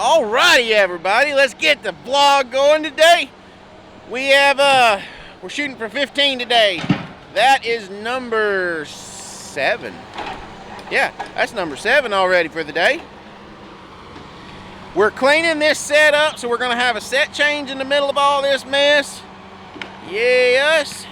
Alrighty, everybody, let's get the vlog going today. We're shooting for 15 today. That is number 7. Yeah, that's number 7 already for the day. We're cleaning this set up, so we're gonna have a set change in the middle of all this mess. Yes.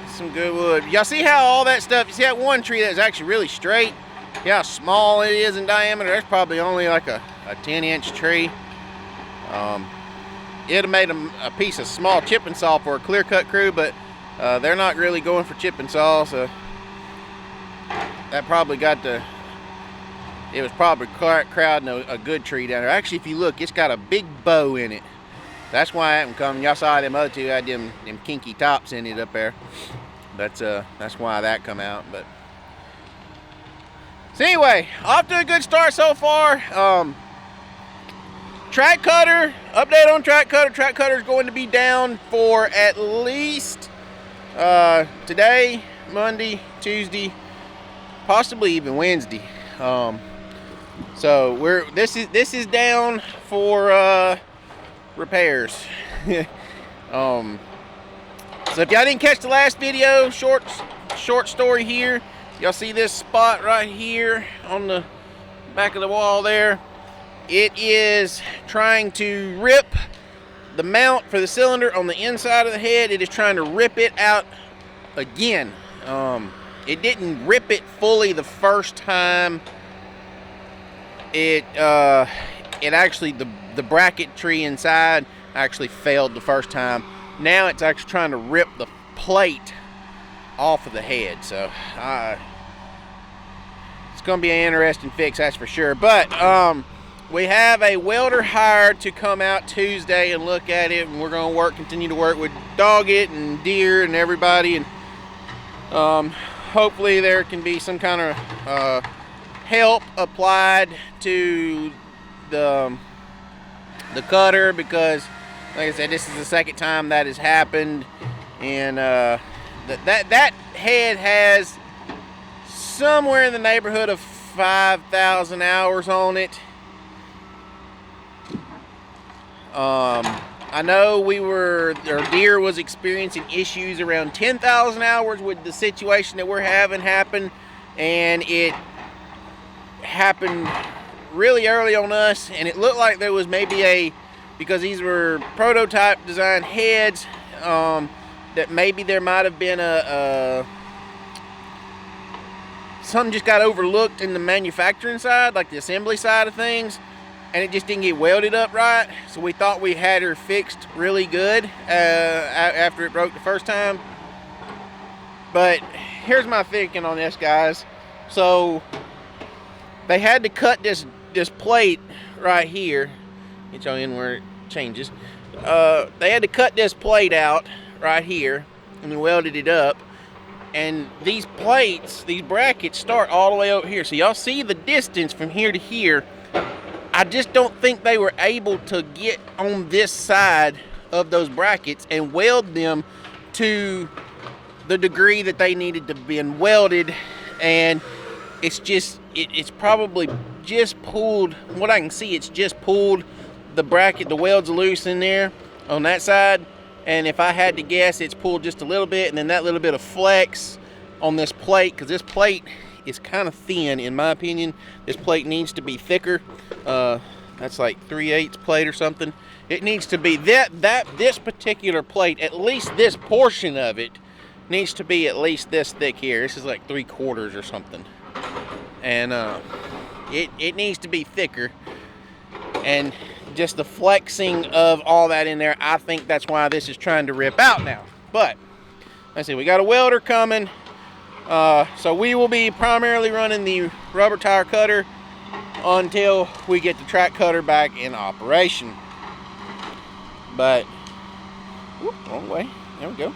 Some good wood. Y'all see how all that stuff, you see that one tree that's actually really straight? See how small it is in diameter? That's probably only like a 10-inch tree. It'd have made a piece of small chip and saw for a clear cut crew, but they're not really going for chip and saw, so that probably it was probably crowding a good tree down there. Actually, if you look, it's got a big bow in it. That's why I haven't come. Y'all saw them other two had them kinky tops in it up there. That's why that come out. But so anyway, off to a good start so far. Track cutter, update on track cutter. Track cutter is going to be down for at least today, Monday, Tuesday, possibly even Wednesday. So this is down for repairs. So if y'all didn't catch the last video, short story here. Y'all see this spot right here on the back of the wall there? It is trying to rip the mount for the cylinder on the inside of the head. It is trying to rip it out again. It didn't rip it fully the first time. It actually, the bracketry inside actually failed the first time. Now it's actually trying to rip the plate off of the head. So it's going to be an interesting fix, that's for sure. But we have a welder hired to come out Tuesday and look at it, and we're going to continue to work with Doggett and Deere and everybody, and hopefully there can be some kind of help applied to the cutter, because like I said, this is the second time that has happened, and that head has somewhere in the neighborhood of 5,000 hours on it. I know Deere was experiencing issues around 10,000 hours with the situation that we're having happen, and it happened really early on us, and it looked like there was maybe because these were prototype design heads, that maybe there might have been something just got overlooked in the manufacturing side, like the assembly side of things, and it just didn't get welded up right. So we thought we had her fixed really good after it broke the first time. But here's my thinking on this, guys. So they had to cut this plate right here. Get y'all in where it changes. They had to cut this plate out right here and then welded it up. And these plates, these brackets, start all the way over here. So y'all see the distance from here to here. I just don't think they were able to get on this side of those brackets and weld them to the degree that they needed to be welded. And it's probably just pulled, what I can see, it's just pulled the bracket, the weld's loose in there on that side, and if I had to guess, it's pulled just a little bit, and then that little bit of flex on this plate, because this plate is kind of thin in my opinion. This plate needs to be thicker. That's like 3/8 plate or something. It needs to be this particular plate, at least this portion of it needs to be at least this thick here. This is like 3/4 or something, and it needs to be thicker. And just the flexing of all that in there, I think that's why this is trying to rip out now. But let's see, we got a welder coming, so we will be primarily running the rubber tire cutter until we get the track cutter back in operation. But whoop, wrong way, there we go.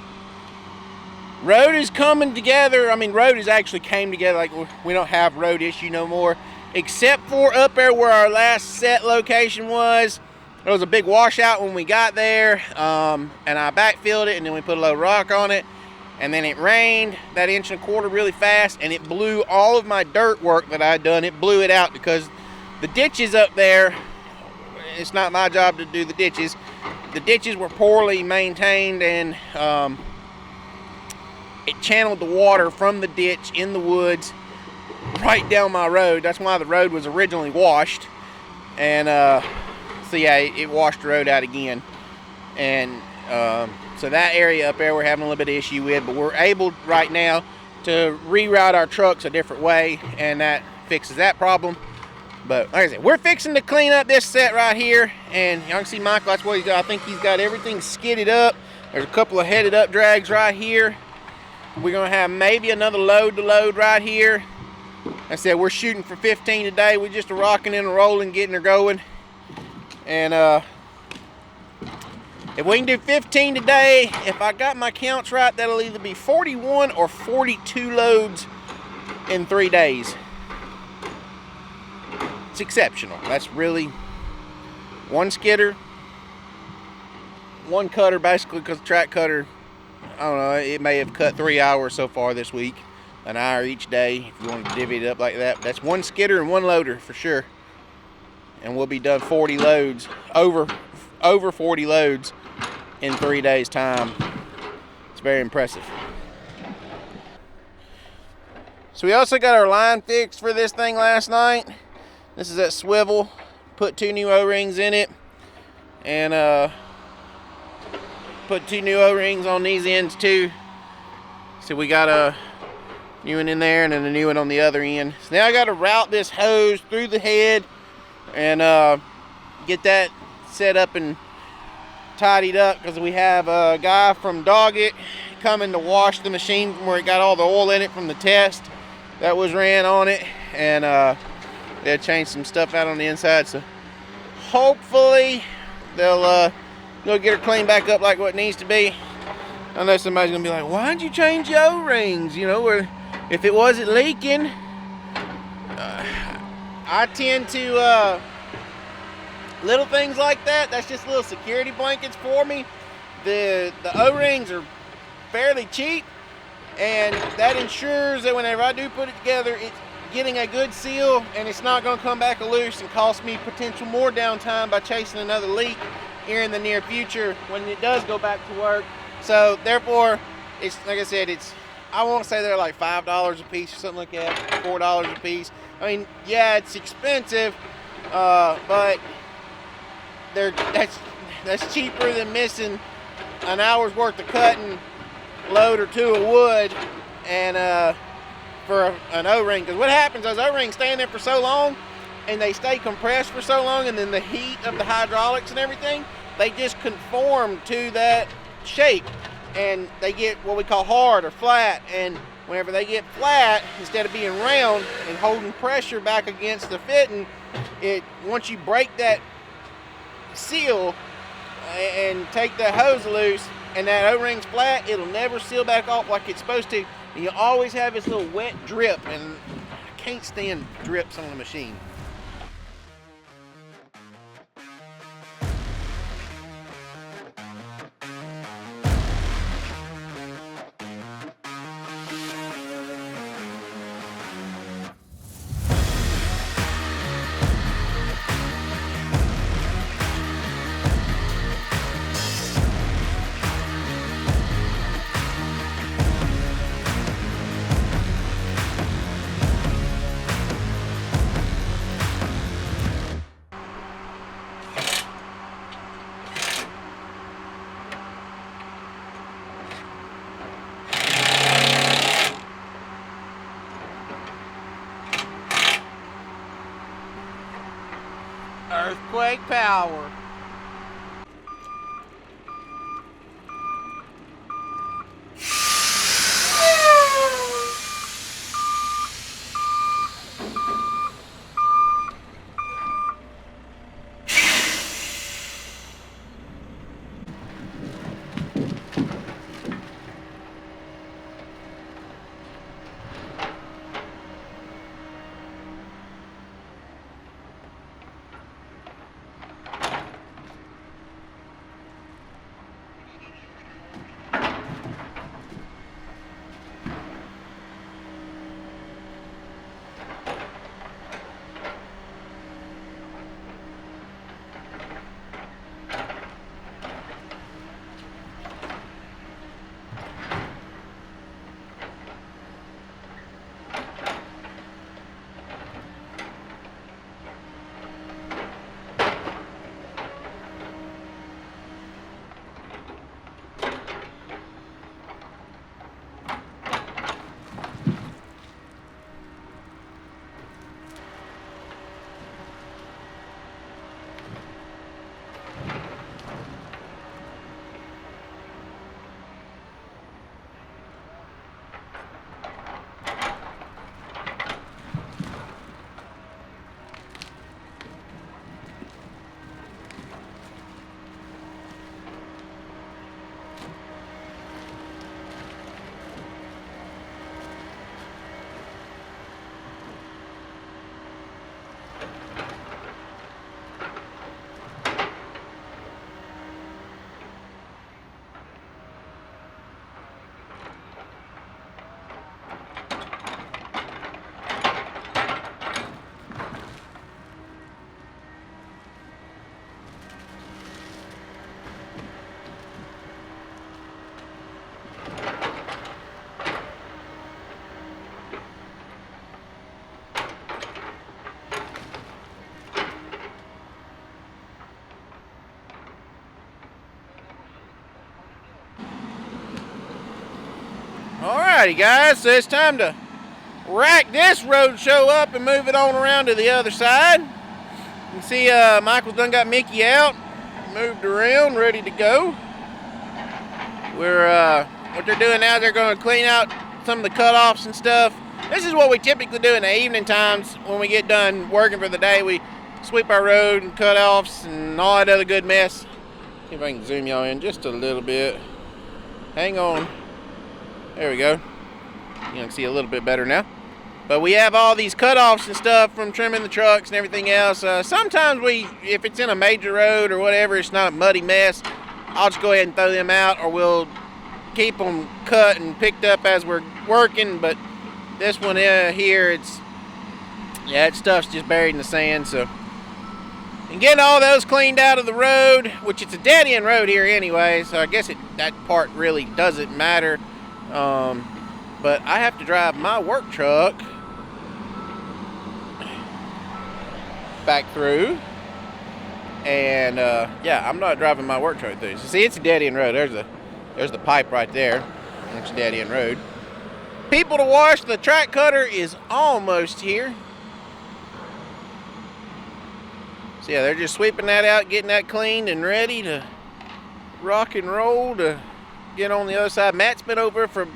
Road is coming together. I mean, road has actually came together. Like, we don't have road issue no more, except for up there where our last set location was. There was a big washout when we got there, and I backfilled it, and then we put a load of rock on it, and then it rained that 1.25 inches really fast, and it blew all of my dirt work that I had done. It blew it out because the ditches up there, it's not my job to do the ditches. The ditches were poorly maintained, and it channeled the water from the ditch in the woods right down my road. That's why the road was originally washed. And so yeah, it washed the road out again. And so that area up there we're having a little bit of issue with, but we're able right now to reroute our trucks a different way, and that fixes that problem. But like I said, we're fixing to clean up this set right here, and y'all can see Michael, that's what he's got. I think he's got everything skidded up. There's a couple of headed up drags right here. We're gonna have maybe another load to load right here. Like I said, we're shooting for 15 today. We're just rocking and rolling, getting her going. And if we can do 15 today, if I got my counts right, that'll either be 41 or 42 loads in 3 days. It's exceptional. That's really one skidder, one cutter, basically, because the track cutter, I don't know, it may have cut 3 hours so far this week, an hour each day if you want to divvy it up like that. That's one skidder and one loader for sure, and we'll be done 40 loads, over 40 loads in 3 days time. It's very impressive. So we also got our line fixed for this thing last night. This is that swivel. Put 2 new O-rings in it, and put 2 new O-rings on these ends too. So we got a new one in there and then a new one on the other end. So now I got to route this hose through the head and get that set up and tidied up, because we have a guy from Doggett coming to wash the machine from where it got all the oil in it from the test that was ran on it, and they'll change some stuff out on the inside. So hopefully they'll get her cleaned back up like what it needs to be. I know somebody's gonna be like, why'd you change your O-rings? You know, or if it wasn't leaking. I tend to little things like that, that's just little security blankets for me. The O-rings are fairly cheap, and that ensures that whenever I do put it together, it's getting a good seal, and it's not going to come back loose and cost me potential more downtime by chasing another leak here in the near future when it does go back to work. So therefore, it's like I said, I want to say they're like $5 a piece or something like that, $4 a piece. I mean, yeah, it's expensive, but that's cheaper than missing an hour's worth of cutting, load or two of wood, and for an O-ring. Because what happens, those O-rings stay in there for so long, and they stay compressed for so long, and then the heat of the hydraulics and everything, they just conform to that shape, and they get what we call hard or flat. And whenever they get flat, instead of being round and holding pressure back against the fitting, once you break that seal and take that hose loose and that O-ring's flat, it'll never seal back off like it's supposed to. And you always have this little wet drip, and I can't stand drips on the machine. Earthquake power. Alrighty guys, so it's time to rack this road show up and move it on around to the other side. You can see Michael's done got Mickey out, moved around, ready to go. What they're doing now, they're going to clean out some of the cutoffs and stuff. This is what we typically do in the evening times when we get done working for the day. We sweep our road and cutoffs and all that other good mess. See if I can zoom y'all in just a little bit. Hang on. There we go. You can see a little bit better now. But we have all these cutoffs and stuff from trimming the trucks and everything else. Sometimes if it's in a major road or whatever, it's not a muddy mess, I'll just go ahead and throw them out, or we'll keep them cut and picked up as we're working. But this one here, that stuff's just buried in the sand. So, and getting all those cleaned out of the road, which it's a dead end road here anyway, so I guess that part really doesn't matter. But I have to drive my work truck back through, and yeah, I'm not driving my work truck through. So see, it's a dead end road. There's the pipe right there. It's a dead end road. People to wash. The track cutter is almost here. So yeah, they're just sweeping that out, getting that cleaned and ready to rock and roll to get on the other side. Matt's been over for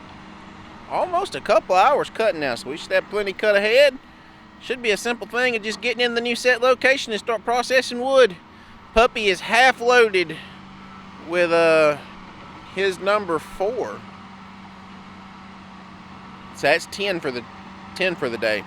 almost a couple hours cutting now, so we should have plenty cut ahead. Should be a simple thing of just getting in the new set location and start processing wood. Puppy is half loaded with his number 4. So that's 10 for the day.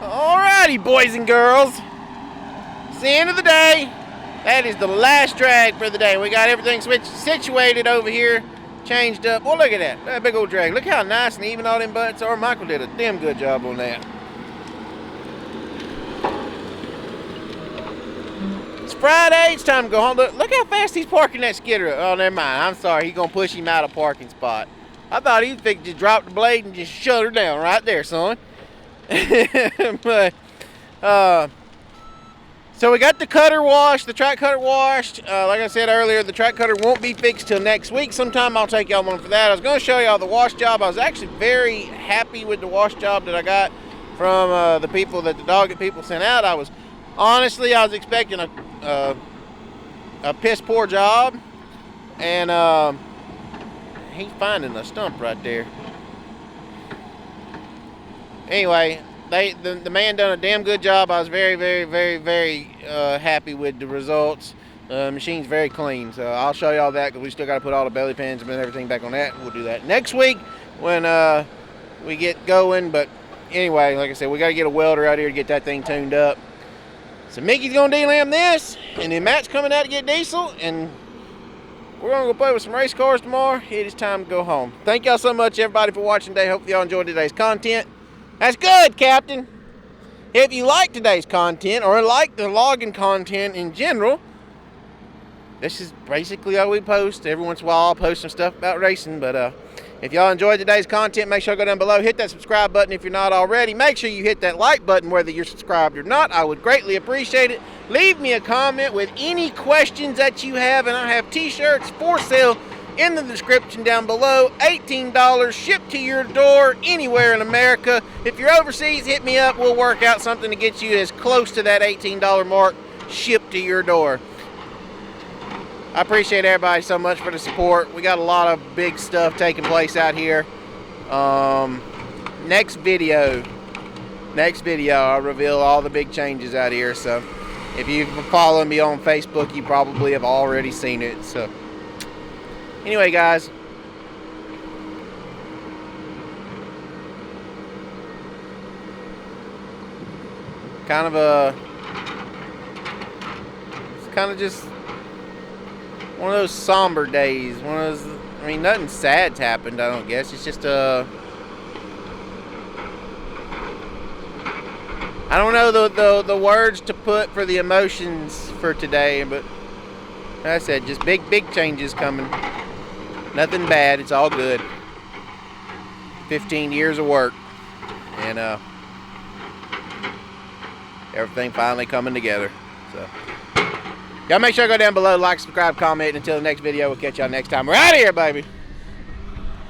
Alrighty, boys and girls. It's the end of the day. That is the last drag for the day. We got everything situated over here, changed up. Well, look at that. That big old drag. Look how nice and even all them butts are. Michael did a damn good job on that. It's Friday. It's time to go home. Look how fast he's parking that skidder. Oh, never mind. I'm sorry. He's going to push him out of parking spot. I thought he'd just drop the blade and just shut her down right there, son. But, So we got the cutter washed, the track cutter washed. Like I said earlier, the track cutter won't be fixed till next week. Sometime I'll take y'all on for that. I was going to show y'all the wash job. I was actually very happy with the wash job that I got from the people that the dog people sent out. I was expecting a piss poor job, and he's finding a stump right there. Anyway, the man done a damn good job. I was very, very, very, very happy with the results. The machine's very clean, so I'll show y'all that because we still got to put all the belly pins and everything back on that. We'll do that next week when we get going. But anyway, like I said, we got to get a welder out here to get that thing tuned up. So Mickey's going to D-lam this, and then Matt's coming out to get diesel, and we're going to go play with some race cars tomorrow. It is time to go home. Thank y'all so much, everybody, for watching today. Hope y'all enjoyed today's content. That's good, Captain. If you like today's content or like the logging content in general, this is basically all we post. Every once in a while I'll post some stuff about racing, but if y'all enjoyed today's content, make sure to go down below, hit that subscribe button if you're not already. Make sure you hit that like button whether you're subscribed or not. I would greatly appreciate it. Leave me a comment with any questions that you have, and I have t-shirts for sale in the description down below. $18 shipped to your door anywhere in America. If you're overseas, hit me up. We'll work out something to get you as close to that $18 mark shipped to your door. I appreciate everybody so much for the support. We got a lot of big stuff taking place out here. Next video I'll reveal all the big changes out here. So if you've been following me on Facebook, you probably have already seen it. So anyway, guys, it's kind of just one of those somber days. One of those, I mean, nothing sad's happened, I don't guess. It's just I don't know the words to put for the emotions for today, but like I said, just big changes coming. Nothing bad, it's all good. 15 years of work, and everything finally coming together. So y'all make sure to go down below, like, subscribe, comment. Until the next video, we'll catch y'all next time. We're out of here, baby.